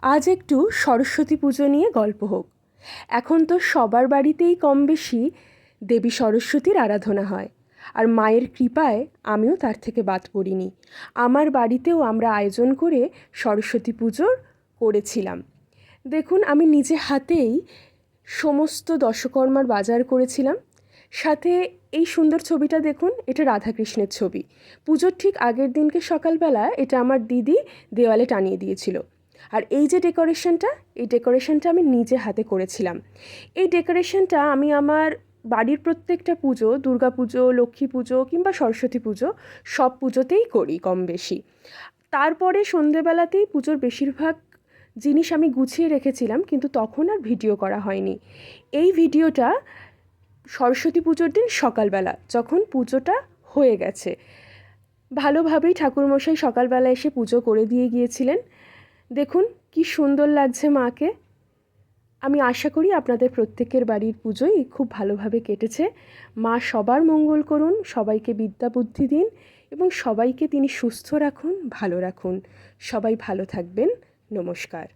আজ একটু সরস্বতী পুজো নিয়ে গল্প হোক। এখন তো সবার বাড়িতেই কম বেশি দেবী সরস্বতীর আরাধনা হয়, আর মায়ের কৃপায় আমিও তার থেকে বাদ পড়িনি। আমার বাড়িতেও আমরা আয়োজন করে সরস্বতী পুজোর করেছিলাম। দেখুন, আমি নিজে হাতেই সমস্ত দশকর্মার বাজার করেছিলাম। সাথে এই সুন্দর ছবিটা দেখুন, এটা রাধাকৃষ্ণের ছবি। পুজোর ঠিক আগের দিনকে সকালবেলা এটা আমার দিদি দেওয়ালে টানিয়ে দিয়েছিল। আর এই যে ডেকোরেশনটা আমি নিজে হাতে করেছিলাম। এই ডেকোরেশনটা আমি আমার বাড়ির প্রত্যেকটা পুজো, দুর্গা পুজো, লক্ষ্মী পুজো কিংবা সরস্বতী পুজো, সব পুজোতেই করি কম বেশি। তারপরে সন্ধেবেলাতেই পুজোর বেশিরভাগ জিনিস আমি গুছিয়ে রেখেছিলাম, কিন্তু তখন আর ভিডিও করা হয়নি। এই ভিডিওটা সরস্বতী পুজোর দিন সকালবেলা, যখন পুজোটা হয়ে গেছে। ভালোভাবেই ঠাকুরমশাই সকালবেলা এসে পুজো করে দিয়ে গিয়েছিলেন। দেখুন কি সুন্দর লাগছে মাকে। আমি আশা করি আপনাদের প্রত্যেকের বাড়ির পুজোই খুব ভালোভাবে কেটেছে। মা সবার মঙ্গল করুন, সবাইকে বিদ্যা বুদ্ধি দিন এবং সবাইকে তিনি সুস্থ রাখুন, ভালো রাখুন। সবাই ভালো থাকবেন। নমস্কার।